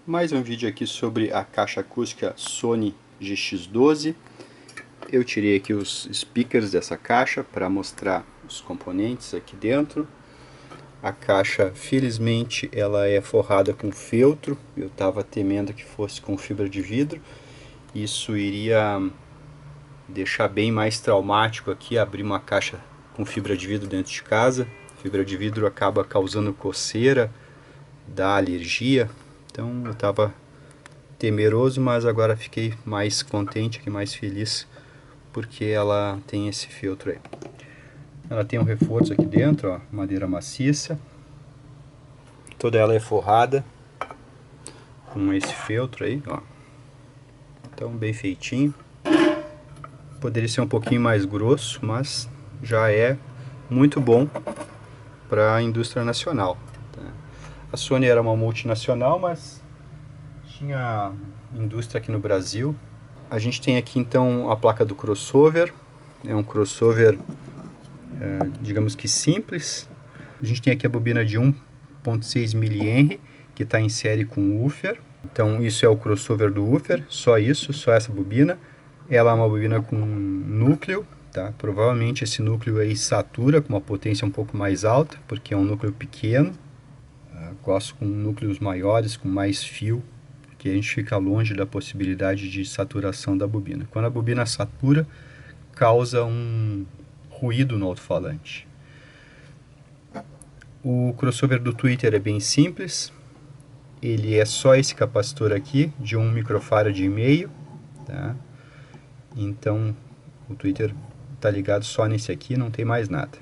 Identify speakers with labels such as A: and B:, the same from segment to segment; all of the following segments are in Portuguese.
A: Mais um vídeo aqui sobre a caixa acústica Sony GX12. Eu tirei aqui os speakers dessa caixa para mostrar os componentes aqui dentro. A caixa, felizmente, ela é forrada com feltro. Eu estava temendo que fosse com fibra de vidro. Isso iria deixar bem mais traumático aqui, abrir uma caixa com fibra de vidro dentro de casa. Fibra de vidro acaba causando coceira, dá alergia. Então eu estava temeroso, mas agora fiquei mais contente, aqui, mais feliz, porque ela tem esse feltro aí. Ela tem um reforço aqui dentro, ó, madeira maciça. Toda ela é forrada com esse feltro aí, ó. Então bem feitinho. Poderia ser um pouquinho mais grosso, mas já é muito bom para a indústria nacional. A Sony era uma multinacional, mas tinha indústria aqui no Brasil. A gente tem aqui então a placa do crossover. É um crossover, digamos que simples. A gente tem aqui a bobina de 1.6 mH, que está em série com woofer. Então isso é o crossover do woofer, só isso, só essa bobina. Ela é uma bobina com núcleo, tá? Provavelmente esse núcleo aí satura com uma potência um pouco mais alta, porque é um núcleo pequeno. Gosto com núcleos maiores, com mais fio, porque a gente fica longe da possibilidade de saturação da bobina. Quando a bobina satura, causa um ruído no alto-falante. O crossover do tweeter é bem simples. Ele é só esse capacitor aqui, de 1 microfarad e meio, tá? Então o tweeter está ligado só nesse aqui, não tem mais nada.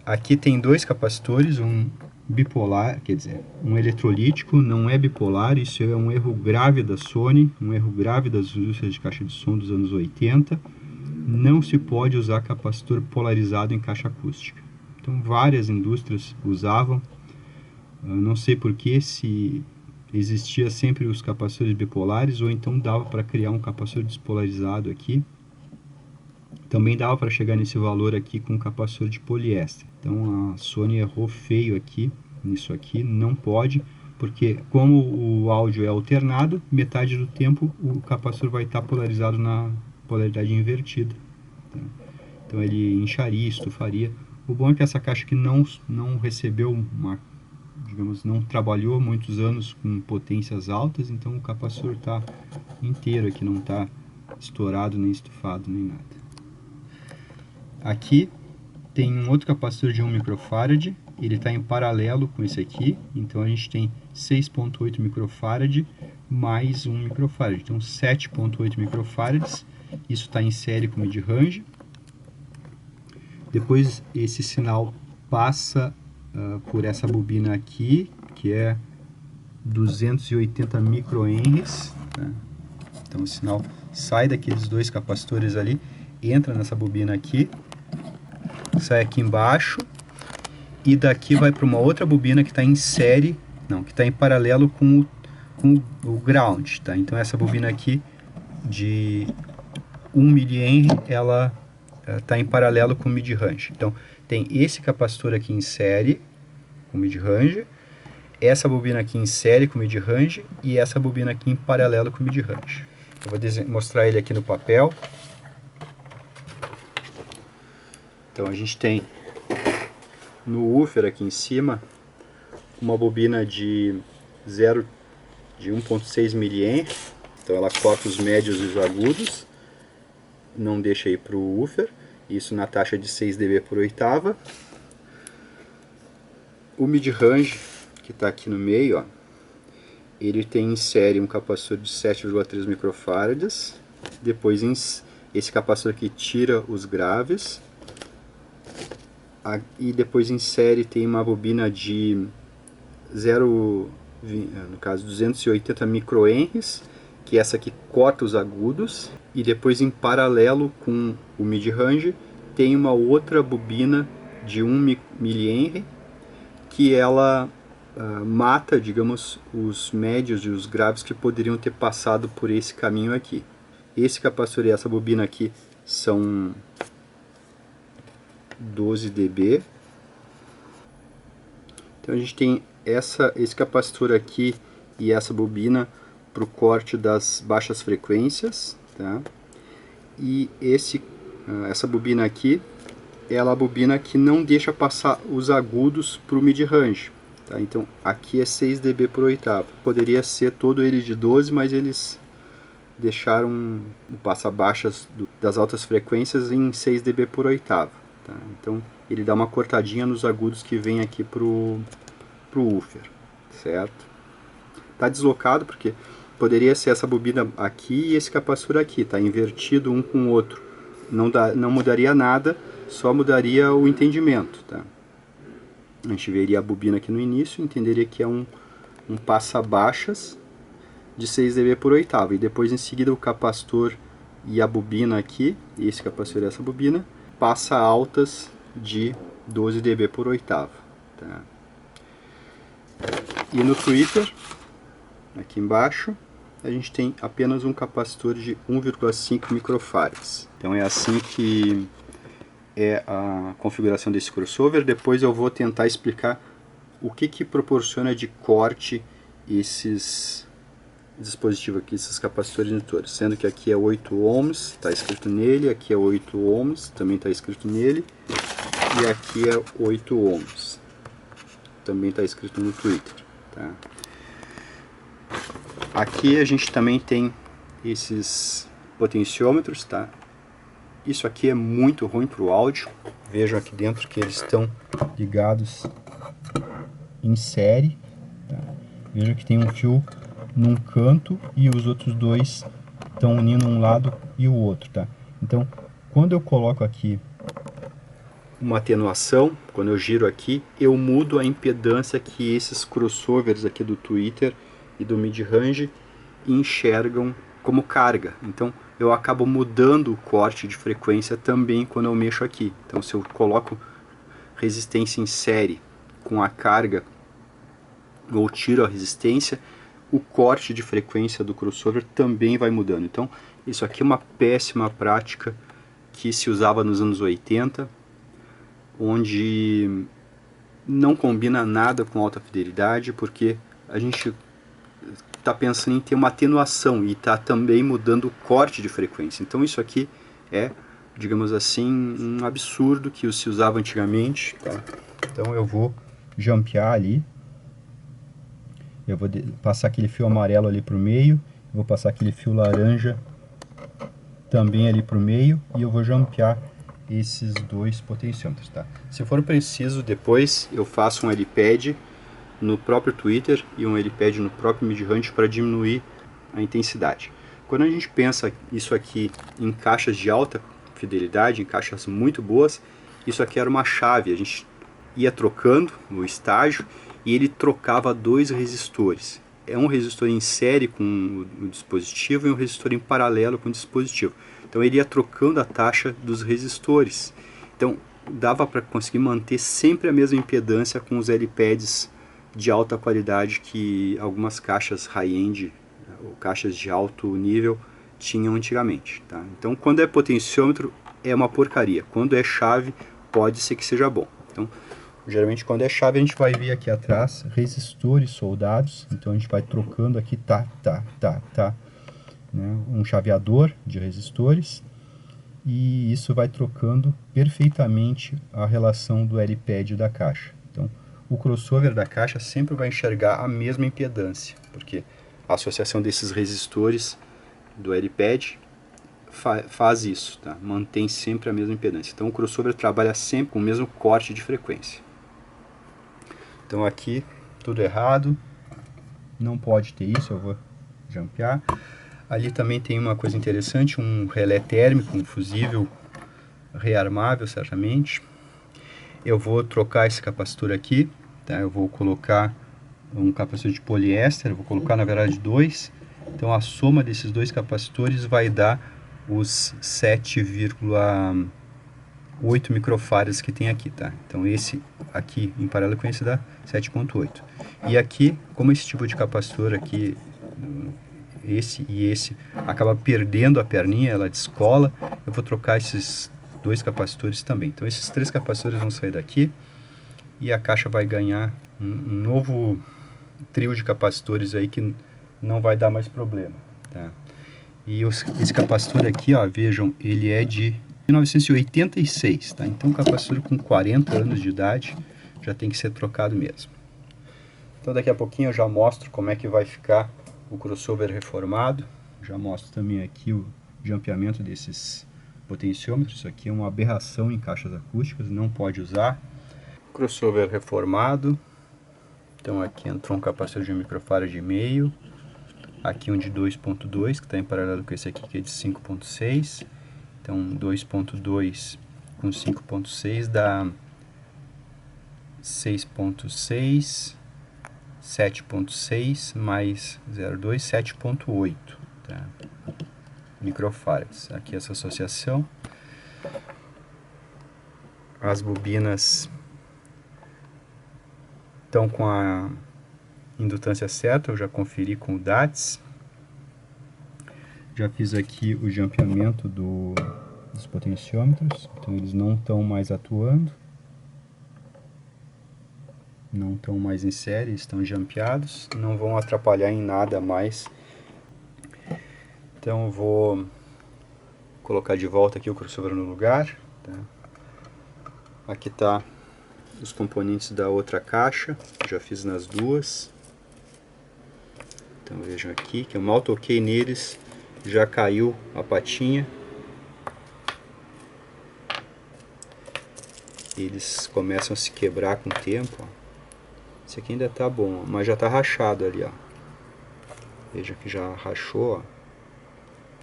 A: Aqui tem dois capacitores, um bipolar, quer dizer, um eletrolítico, não é bipolar. Isso é um erro grave da Sony, um erro grave das indústrias de caixa de som dos anos 80. Não se pode usar capacitor polarizado em caixa acústica. Então várias indústrias usavam. Eu não sei porque, se existia sempre os capacitores bipolares, ou então dava para criar um capacitor despolarizado aqui. Também dava para chegar nesse valor aqui com um capacitor de poliéster. Então a Sony errou feio aqui, nisso aqui, não pode, porque como o áudio é alternado, metade do tempo o capacitor vai estar polarizado na polaridade invertida. Tá? Então ele incharia, estufaria. O bom é que essa caixa aqui não recebeu uma, digamos, não trabalhou muitos anos com potências altas, então o capacitor está inteiro aqui, não está estourado, nem estufado, nem nada. Aqui tem um outro capacitor de 1 microfarad, ele está em paralelo com esse aqui, então a gente tem 6.8 microfarad mais 1 microfarad, então 7.8 microfarads, isso está em série com mid-range. Depois esse sinal passa por essa bobina aqui, que é 280 microhenries, tá? Então o sinal sai daqueles dois capacitores ali, entra nessa bobina aqui, sai aqui embaixo, e daqui vai para uma outra bobina que está em série, não, que está em paralelo com o ground, tá? Então essa bobina aqui de 1 mH, ela está em paralelo com o mid-range. Então tem esse capacitor aqui em série com mid-range, essa bobina aqui em série com mid-range e essa bobina aqui em paralelo com mid-range. Eu vou mostrar ele aqui no papel. Então a gente tem no woofer aqui em cima uma bobina de 1.6 mH, então ela corta os médios e os agudos, não deixa ir para o woofer, isso na taxa de 6 dB por oitava. O mid-range, que está aqui no meio, ó, ele tem em série um capacitor de 7,3 microfarads, depois esse capacitor aqui tira os graves, e depois em série tem uma bobina de 280 microhenries, que essa aqui corta os agudos, e depois em paralelo com o mid-range tem uma outra bobina de 1 mH, que ela mata, digamos, os médios e os graves que poderiam ter passado por esse caminho aqui. Esse capacitor e essa bobina aqui são 12 dB. Então a gente tem esse capacitor aqui e essa bobina para o corte das baixas frequências, tá? E essa bobina aqui, ela é a bobina que não deixa passar os agudos para o mid-range. Tá? Então aqui é 6 dB por oitava. Poderia ser todo ele de 12, mas eles deixaram o passa-baixas das altas frequências em 6 dB por oitava. Tá? Então ele dá uma cortadinha nos agudos que vem aqui pro woofer, certo? Tá deslocado porque poderia ser essa bobina aqui e esse capacitor aqui, tá invertido um com o outro. Não mudaria nada, só mudaria o entendimento, tá? A gente veria a bobina aqui no início, entenderia que é um passa-baixas de 6 dB por oitava, e depois em seguida o capacitor e a bobina aqui, esse capacitor e essa bobina, passa altas de 12 dB por oitava, tá? E no tweeter, aqui embaixo, a gente tem apenas um capacitor de 1,5 microfarads. Então é assim que é a configuração desse crossover. Depois eu vou tentar explicar o que proporciona de corte esses dispositivos aqui, esses capacitores indutores. Sendo que aqui é 8 ohms, está escrito nele, aqui é 8 ohms, também está escrito nele, e aqui é 8 ohms, também está escrito no Twitter. Tá? Aqui a gente também tem esses potenciômetros, tá? Isso aqui é muito ruim para o áudio. Vejam aqui dentro que eles estão ligados em série. Tá? Vejam que tem um fio num canto e os outros dois estão unindo um lado e o outro. Tá? Então, quando eu coloco aqui uma atenuação, quando eu giro aqui, eu mudo a impedância que esses crossovers aqui do Twitter e do mid-range enxergam como carga. Então eu acabo mudando o corte de frequência também quando eu mexo aqui. Então se eu coloco resistência em série com a carga ou tiro a resistência, o corte de frequência do crossover também vai mudando. Então isso aqui é uma péssima prática que se usava nos anos 80, onde não combina nada com alta fidelidade, porque a gente está pensando em ter uma atenuação e está também mudando o corte de frequência. Então isso aqui é, digamos assim, um absurdo que se usava antigamente. Tá? Então eu vou jumpear ali, eu vou passar aquele fio amarelo ali para o meio, vou passar aquele fio laranja também ali para o meio, e eu vou jumpear esses dois potenciômetros. Tá? Se for preciso, depois eu faço um L-pad no próprio Twitter e um L-pad no próprio mid-range para diminuir a intensidade. Quando a gente pensa isso aqui em caixas de alta fidelidade, em caixas muito boas, isso aqui era uma chave, a gente ia trocando no estágio e ele trocava dois resistores. É um resistor em série com o dispositivo e um resistor em paralelo com o dispositivo. Então ele ia trocando a taxa dos resistores. Então dava para conseguir manter sempre a mesma impedância com os L-pads de alta qualidade que algumas caixas high-end ou caixas de alto nível tinham antigamente. Tá? Então quando é potenciômetro é uma porcaria, quando é chave pode ser que seja bom. Então geralmente quando é chave a gente vai ver aqui atrás resistores soldados, então a gente vai trocando aqui, né? Um chaveador de resistores, e isso vai trocando perfeitamente a relação do L-pad da caixa. Então o crossover da caixa sempre vai enxergar a mesma impedância, porque a associação desses resistores do L-pad faz isso, tá? Mantém sempre a mesma impedância. Então o crossover trabalha sempre com o mesmo corte de frequência. Então aqui tudo errado, não pode ter isso, eu vou jumpear. Ali também tem uma coisa interessante, um relé térmico, um fusível rearmável certamente. Eu vou trocar esse capacitor aqui, tá? Eu vou colocar um capacitor de poliéster, eu vou colocar na verdade dois. Então a soma desses dois capacitores vai dar os 7,8 microfarads que tem aqui, tá? Então esse aqui em paralelo com esse dá 7,8. E aqui, como esse tipo de capacitor aqui, esse e esse, acaba perdendo a perninha, ela descola, eu vou trocar esses dois capacitores também. Então esses três capacitores vão sair daqui e a caixa vai ganhar um novo trio de capacitores aí que não vai dar mais problema, tá? E esse capacitor aqui, ó, vejam, ele é de 1986, tá? Então, um capacitor com 40 anos de idade já tem que ser trocado mesmo. Então, daqui a pouquinho eu já mostro como é que vai ficar o crossover reformado. Já mostro também aqui o jampeamento desses potenciômetros. Isso aqui é uma aberração em caixas acústicas, não pode usar. Crossover reformado. Então, aqui entrou um capacitor de microfarad de meio. Aqui um de 2.2, que está em paralelo com esse aqui, que é de 5.6. Então, 2.2 com 5.6 dá 6.6, 7.6 mais 0,2, 7.8, tá? Microfarads. Aqui essa associação. As bobinas estão com a indutância certa, eu já conferi com o DATS. Já fiz aqui o jampeamento dos potenciômetros, então eles não estão mais atuando, não estão mais em série, estão jampeados, não vão atrapalhar em nada mais. Então eu vou colocar de volta aqui o crossover no lugar, tá? Aqui está os componentes da outra caixa, já fiz nas duas. Então vejam aqui que eu mal toquei neles, já caiu a patinha. Eles começam a se quebrar com o tempo, ó. Esse aqui ainda está bom, mas já está rachado ali, ó. Veja que já rachou, ó.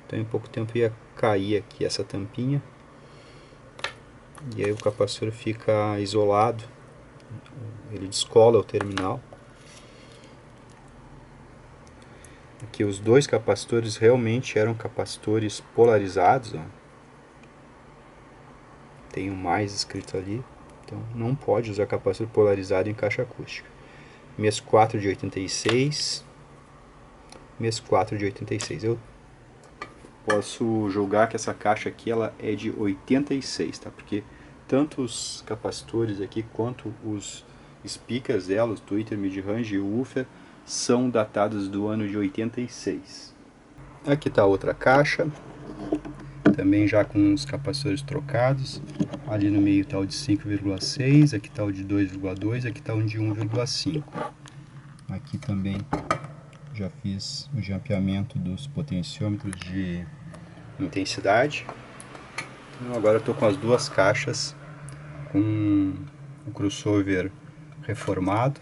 A: Então em pouco tempo ia cair aqui essa tampinha. E aí o capacitor fica isolado, ele descola o terminal. Aqui os dois capacitores realmente eram capacitores polarizados, ó. Tem um mais escrito ali, então não pode usar capacitor polarizado em caixa acústica. MES 4 de 86, MES 4 de 86. Eu posso julgar que essa caixa aqui ela é de 86, tá? Porque tanto os capacitores aqui quanto os speakers dela, o tweeter, mid-range e o woofer, são datados do ano de 86. Aqui está outra caixa, também já com os capacitores trocados. Ali no meio está o de 5,6, aqui está o de 2,2, aqui está o de 1,5. Aqui também já fiz o jampeamento dos potenciômetros de intensidade. Então agora eu estou com as duas caixas com o crossover reformado,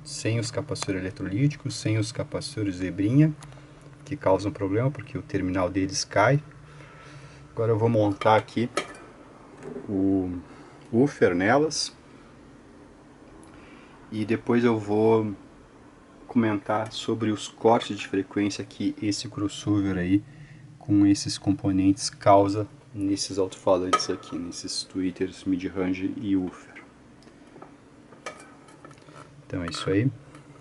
A: sem os capacitores eletrolíticos, sem os capacitores zebrinha, que causam problema porque o terminal deles cai. Agora eu vou montar aqui o woofer nelas e depois eu vou comentar sobre os cortes de frequência que esse crossover aí com esses componentes causa nesses alto-falantes aqui, nesses tweeters, mid-range e woofer. Então é isso aí.